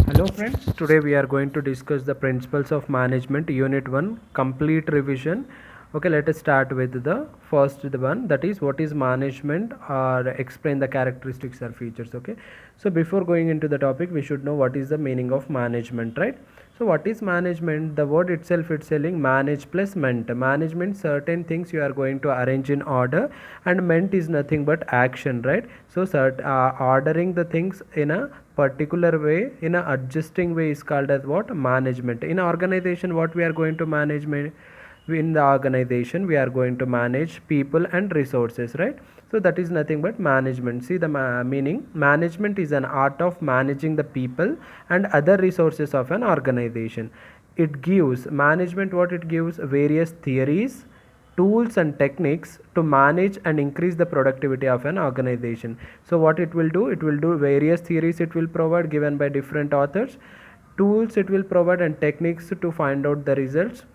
Hello friends, today we are going to discuss the principles of management unit 1 complete revision. Okay, let us start with the first one, that is what is management, or explain the characteristics or features. Okay, so before going into the topic we should know what is the meaning of management, right? So what is management? The word itself, it's telling manage plus ment. Management, certain things you are going to arrange in order, and ment is nothing but action, right? So ordering the things in a particular way, in a adjusting way, is called as what? Management. In organization, what we are going to manage? In the organization we are going to manage people and resources, right? So that is nothing but management. See the meaning: management is an art of managing the people and other resources of an organization. It gives management, what it gives? Various theories, tools and techniques to manage and increase the productivity of an organization. So what it will do? It will do various theories, it will provide, given by different authors, tools it will provide, and techniques to find out the results,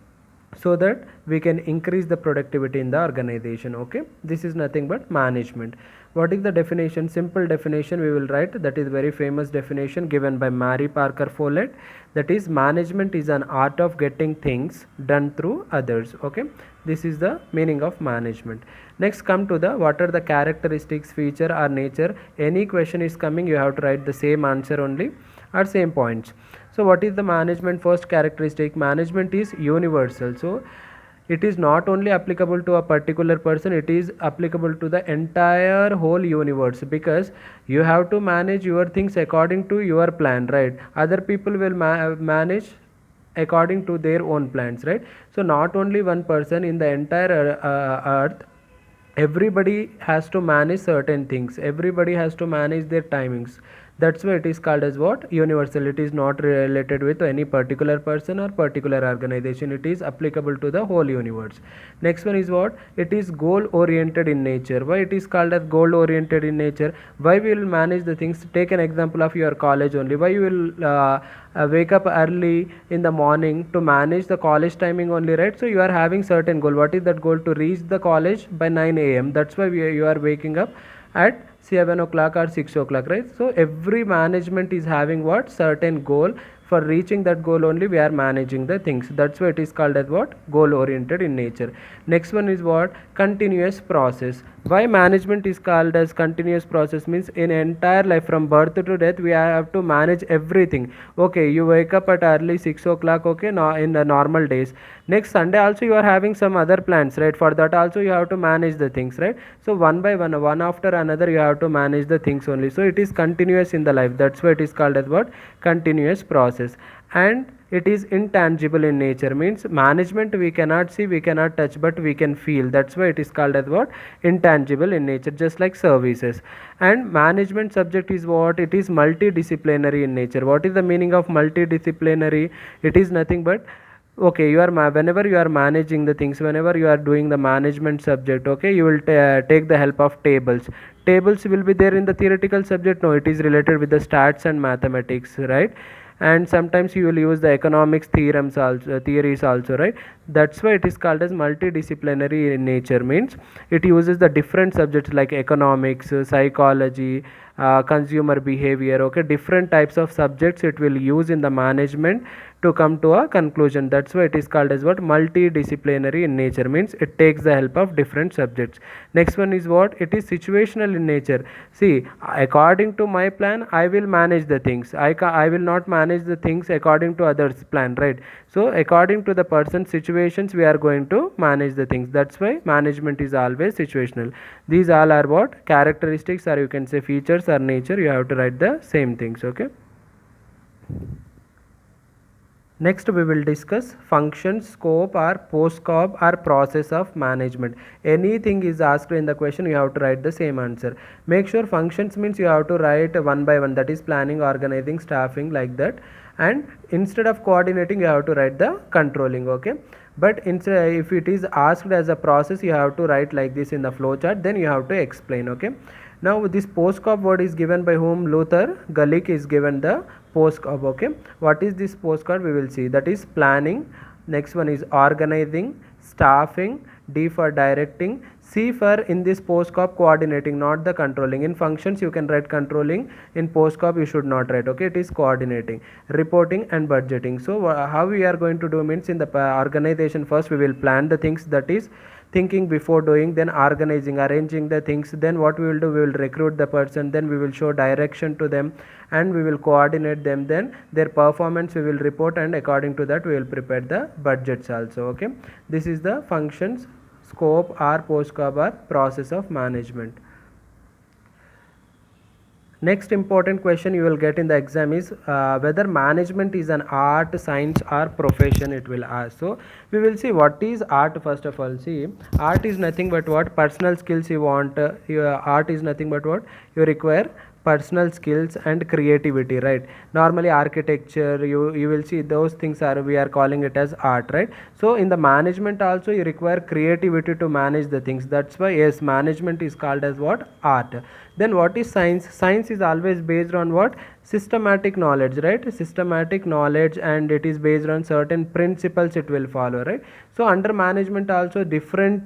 so that we can increase the productivity in the organization. Okay, this is nothing but management. What is the definition? Simple definition we will write, that is very famous definition given by Mary Parker Follett, that is management is an art of getting things done through others. Okay, this is the meaning of management. Next, come to the what are the characteristics, feature or nature. Any question is coming, you have to write the same answer only, or same points. So what is the management? First characteristic: management is universal. So it is not only applicable to a particular person, it is applicable to the entire whole universe, because you have to manage your things according to your plan, right? Other people will manage according to their own plans, right? So not only one person, in the entire earth, everybody has to manage certain things, everybody has to manage their timings. That's why it is called as what? Universal. It is not related with any particular person or particular organization, it is applicable to the whole universe. Next one is what? It is goal oriented in nature. Why it is called as goal oriented in nature? Why we will manage the things? Take an example of your college only. Why you will wake up early in the morning to manage the college timing only, right? So you are having certain goal. What is that goal? To reach the college by 9 a.m. That's why you are waking up at 7 o'clock or 6 o'clock, right? So every management is having what? Certain goal. For reaching that goal only we are managing the things. That's why it is called as what? Goal oriented in nature. Next one is what? Continuous process. Why management is called as continuous process? Means in entire life from birth to death we have to manage everything. Okay, you wake up at early 6 o'clock, okay, now in the normal days. Next Sunday also you are having some other plans, right? For that also you have to manage the things, right? So one by one after another you have to manage the things only. So it is continuous in the life. That's why it is called as what? Continuous process. And it is intangible in nature. Means management we cannot see, we cannot touch, but we can feel. That's why it is called as what? Intangible in nature, just like services. And management subject is what? It is multidisciplinary in nature. What is the meaning of multidisciplinary? It is nothing but, okay, you are whenever you are managing the things, whenever you are doing the management subject, okay, you will take the help of tables. Tables will be there in the theoretical subject? No, it is related with the stats and mathematics, right? And sometimes you will use the economics theorems also, theories also, right? That's why it is called as multidisciplinary in nature. Means it uses the different subjects like economics, psychology, consumer behavior, okay, different types of subjects it will use in the management to come to a conclusion. That's why it is called as what? Multidisciplinary in nature. Means it takes the help of different subjects. Next one is what? It is situational in nature. See, according to my plan I will manage the things. I will not manage the things according to others plan, right? So according to the person's situations we are going to manage the things. That's why management is always situational. These all are what? Characteristics, or you can say features or nature. You have to write the same things. Okay, next we will discuss function, scope or post-scope or process of management. Anything is asked in the question, you have to write the same answer. Make sure functions means you have to write one by one, that is planning, organizing, staffing, like that. And instead of coordinating you have to write the controlling. Okay, but instead if it is asked as a process you have to write like this in the flow chart, then you have to explain. Okay, now this post-scope word is given by whom? Luther Gulick is given the post-scope. Okay, what is this post-scope? We will see. That is planning. Next one is organizing, staffing, D for directing, C for in this postcop coordinating, not the controlling. In functions you can write controlling, in postcop you should not write, okay. It is coordinating. Reporting and budgeting. So how we are going to do means, in the organization, first we will plan the things, that is thinking before doing, then organizing, arranging the things, then what we will do, we will recruit the person, then we will show direction to them, and we will coordinate them, then their performance we will report, and according to that we will prepare the budgets also, okay. This is the functions, scope or postcop or process of management. Next important question you will get in the exam is whether management is an art, science or profession, it will ask. So we will see what is art. First of all, see, art is nothing but what? Personal skills you want. Art is nothing but what? You require personal skills and creativity, right? Normally architecture, you will see those things are, we are calling it as art, right? So in the management also you require creativity to manage the things. That's why, yes, management is called as what? Art. Then what is science? Science is always based on what? Systematic knowledge, right? Systematic knowledge, and it is based on certain principles it will follow, right? So under management also different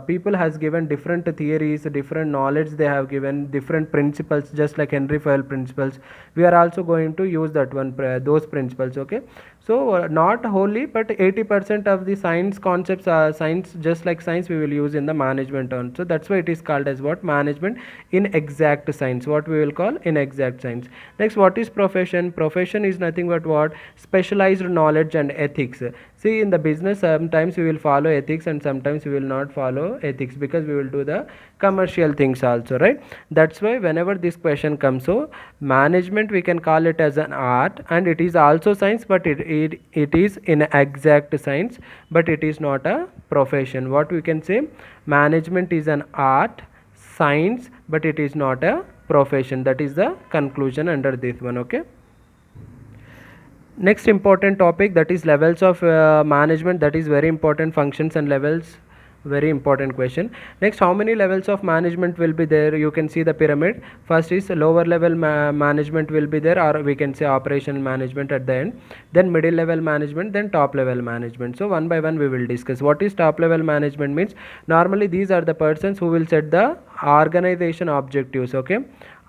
people has given different theories, different knowledge they have given, different principles, just like Henry Fayol principles. We are also going to use that one, those principles, okay. So not wholly, but 80% of the science concepts are science, just like science we will use in the management on. So that's why it is called as what? Management in exact science, what we will call in exact science. Next, what is profession? Profession is nothing but what? Specialized knowledge and ethics. See, in the business sometimes we will follow ethics and sometimes we will not follow ethics, because we will do the commercial things also, right? That's why whenever this question comes, so management we can call it as an art, and it is also science, but it is in exact science, but it is not a profession. What we can say? Management is an art, science, but it is not a profession. That is the conclusion under this one, okay. Next important topic, that is levels of management. That is very important. Functions and levels, very important question. Next, how many levels of management will be there? You can see the pyramid. First is lower level management will be there, or we can say operational management at the end, then middle level management, then top level management. So one by one we will discuss. What is top level management means? Normally these are the persons who will set the organization objectives, okay.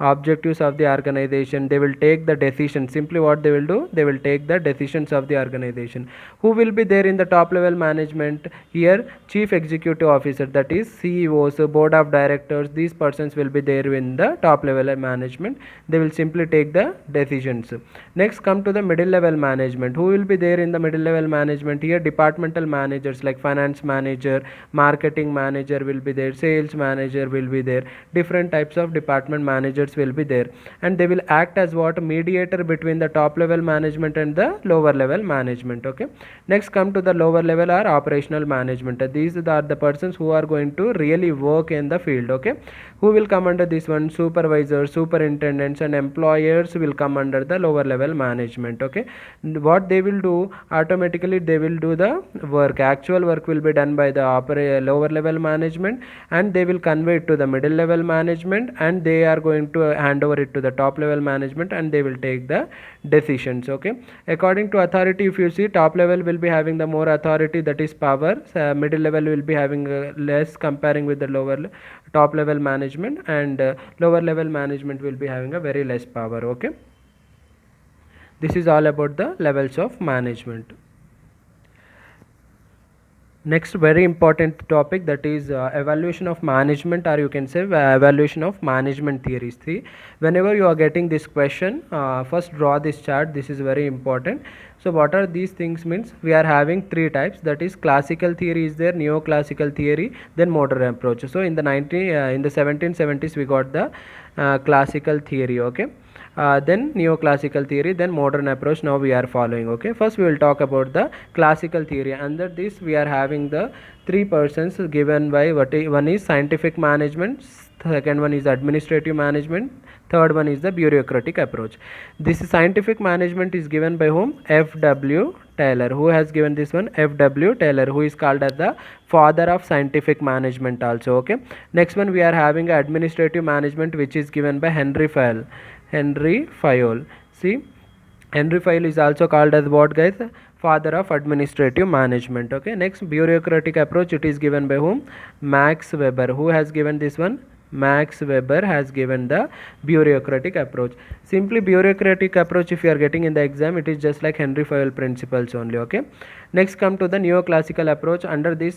Objectives of the organization, they will take the decision. Simply what they will do, they will take the decisions of the organization. Who will be there in the top level management? Here, chief executive officer, that is CEOs, board of directors, these persons will be there in the top level management. They will simply take the decisions. Next, come to the middle level management. Who will be there in the middle level management? Here, departmental managers like finance manager, marketing manager will be there, sales manager will be there, different types of department managers will be there, and they will act as what? Mediator between the top level management and the lower level management, okay. Next, come to the lower level or operational management. These are the persons who are going to really work in the field, okay. Who will come under this one? Supervisors, superintendents, and employers will come under the lower level management, okay. What they will do? Automatically they will do the work. Actual work will be done by the lower level management, and they will convey it to the middle level management, and they are going to hand over it to the top level management, and they will take the decisions, okay. According to authority, if you see, top level will be having the more authority, that is power. Middle level will be having less comparing with the top level management, and lower level management will be having a very less power, okay. This is all about the levels of management. Next, very important topic, that is evaluation of management, or you can say evaluation of management theories. See, whenever you are getting this question, first draw this chart. This is very important. So what are these things means? We are having three types, that is classical theory is there, neoclassical theory, then modern approach. So in the 1770s we got the classical theory, okay. Then neoclassical theory, then modern approach now we are following, okay. First we will talk about the classical theory. Under this we are having the three persons given by one is scientific management, second one is administrative management, third one is the bureaucratic approach. This scientific management is given by whom? F.W. Taylor. Who has given this one? F.W. Taylor, who is called as the father of scientific management also, okay. Next one we are having administrative management, which is given by Henry Fayol. See, Henry Fayol is also called as what, guys? Father of administrative management. Okay, next, bureaucratic approach, it is given by whom? Max Weber. Who has given this one? Max Weber has given the bureaucratic approach. Simply bureaucratic approach, if you are getting in the exam, it is just like Henry Fayol principles only. Okay, next come to the neoclassical approach. Under this,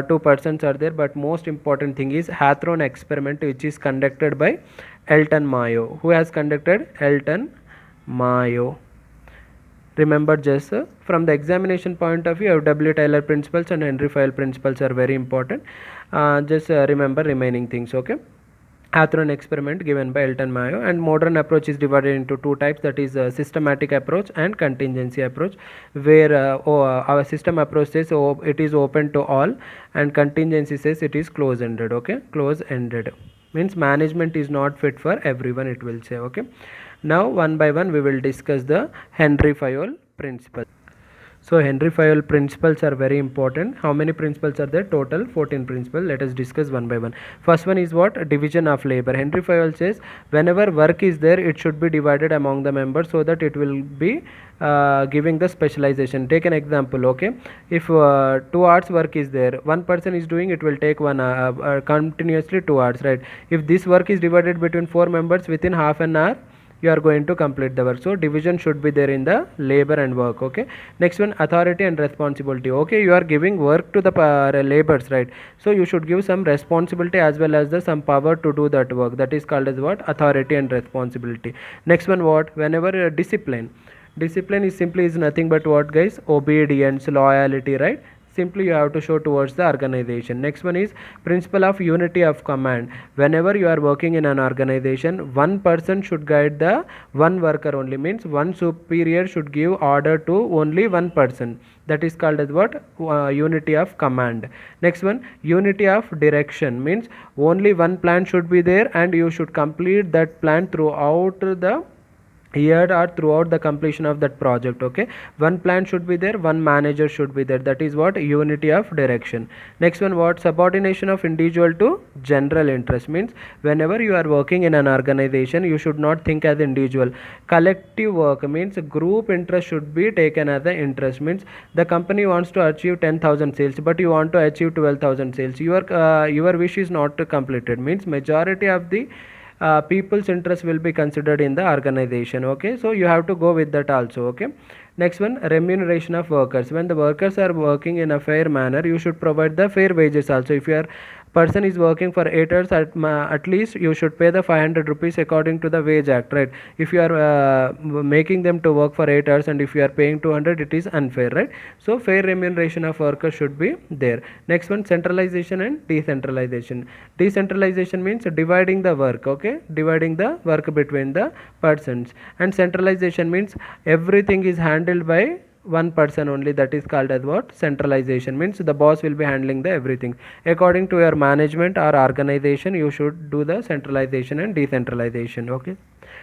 two persons are there, but most important thing is Hawthorne experiment, which is conducted by Elton Mayo. Who has conducted? Elton Mayo. Remember, just from the examination point of view, W. Taylor principles and Henry Fayol principles are very important. Just remember remaining things. Okay, Hawthorne experiment given by Elton Mayo. And modern approach is divided into two types, that is systematic approach and contingency approach, where our system approach says it is open to all, and contingency says it is close ended. Okay, close ended means management is not fit for everyone, it will say. Okay, now one by one we will discuss the Henry Fayol principles. So Henry Fayol principles are very important. How many principles are there? Total 14 principles. Let us discuss one by one. First one is what? Division of labor. Henry Fayol says whenever work is there, it should be divided among the members so that it will be giving the specialization. Take an example. Okay, if 2 hours work is there, one person is doing, it will take continuously 2 hours, right? If this work is divided between 4 members, within half an hour you are going to complete the work. So division should be there in the labor and work. Okay, next one, authority and responsibility. Okay, you are giving work to the laborers, right? So you should give some responsibility as well as the some power to do that work. That is called as what? Authority and responsibility. Next one, what? Whenever discipline is simply is nothing but what, guys? Obedience, loyalty, right? Simply you have to show towards the organization. Next one is principle of unity of command. Whenever you are working in an organization, one person should guide the one worker only, means one superior should give order to only one person. That is called as what? Unity of command. Next one, unity of direction, means only one plan should be there and you should complete that plan throughout the year or throughout the completion of that project. Okay, one plan should be there, one manager should be there. That is what? Unity of direction. Next one, what? Subordination of individual to general interest, means whenever you are working in an organization, you should not think as individual. Collective work means group interest should be taken as the interest, means the company wants to achieve 10,000 sales but you want to achieve 12,000 sales. Your wish is not completed, means majority of the people's interest will be considered in the organization. Okay, so you have to go with that also. Okay, next one, remuneration of workers. When the workers are working in a fair manner, you should provide the fair wages also. If your person is working for 8 hours, at least you should pay the 500 rupees according to the wage act, right? If you are making them to work for 8 hours and if you are paying 200, it is unfair, right? So fair remuneration of workers should be there. Next one, centralization and decentralization. Decentralization means dividing the work. Okay, dividing the work between the persons. And centralization means everything is handled by one person only. That is called as what? Centralization, means the boss will be handling the everything according to your management or organization. You should do the centralization and decentralization. Okay,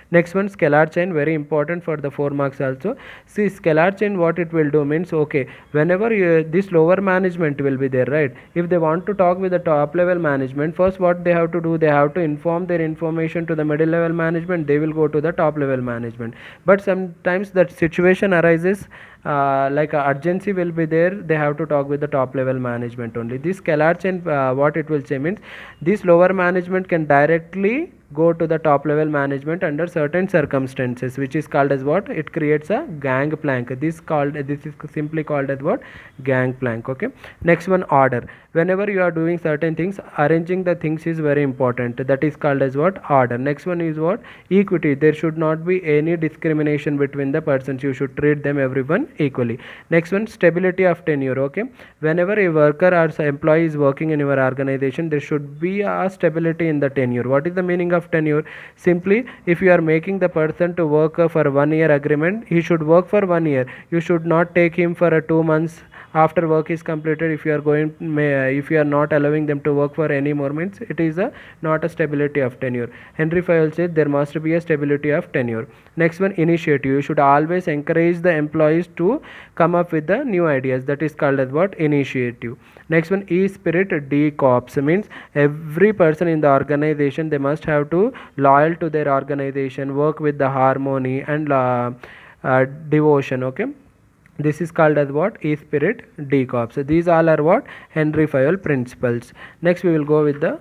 next one, scalar chain, very important for the 4 marks also. See, scalar chain, what it will do means, okay, whenever this lower management will be there, right? If they want to talk with the top level management, first what they have to do, they have to inform their information to the middle level management, they will go to the top level management. But sometimes that situation arises, like urgency will be there, they have to talk with the top level management only. This scalar chain, what it will say means, this lower management can directly go to the top level management under certain circumstances, which is called as what? It creates a gangplank. This is simply called as what? Gangplank. Okay, next one, order. Whenever you are doing certain things, arranging the things is very important. That is called as what? Order. Next one is what? Equity. There should not be any discrimination between the persons. You should treat them everyone equally. Next one, stability of tenure. Okay, whenever a worker or employee is working in your organization, there should be a stability in the tenure. What is the meaning of tenure? Simply, if you are making the person to work for 1 year agreement, he should work for 1 year. You should not take him for 2 months after work is completed. If you are not allowing them to work for any more, means it is not a stability of tenure. Henry Fayol said there must be a stability of tenure. Next one, initiative. You should always encourage the employees to come up with the new ideas. That is called as what? Initiative. Next one, E spirit, D corps, means every person in the organization, they must have to loyal to their organization, work with the harmony and devotion. Okay, this is called as what? E-spirit, D-corp. So these all are what? Henry Fayol principles. Next we will go with the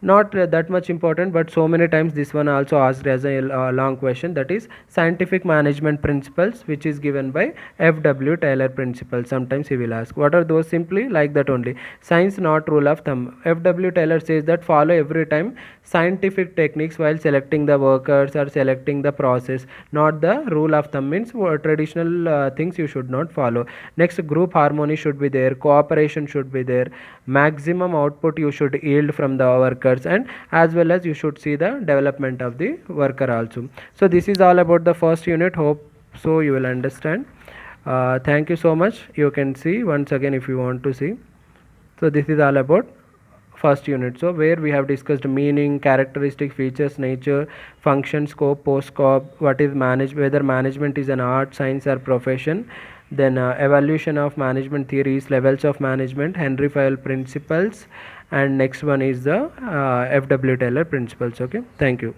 not that much important, but so many times this one also asked as a long question, that is scientific management principles, which is given by F.W. Taylor principles. Sometimes he will ask what are those. Simply like that only, science not rule of thumb. F.W. Taylor says that follow every time scientific techniques while selecting the workers or selecting the process, not the rule of thumb. Means traditional things you should not follow. Next, group harmony should be there, cooperation should be there, maximum output you should yield from the workers, and as well as you should see the development of the worker also. So this is all about the first unit. Hope so you will understand. Thank you so much. You can see once again if you want to see. So this is all about first unit. So where we have discussed meaning, characteristic, features, nature, function, scope, post scope, what is whether management is an art, science or profession, then evolution of management theories, levels of management, Henry Fayol principles, and next one is the F.W. Taylor principles. Okay, thank you.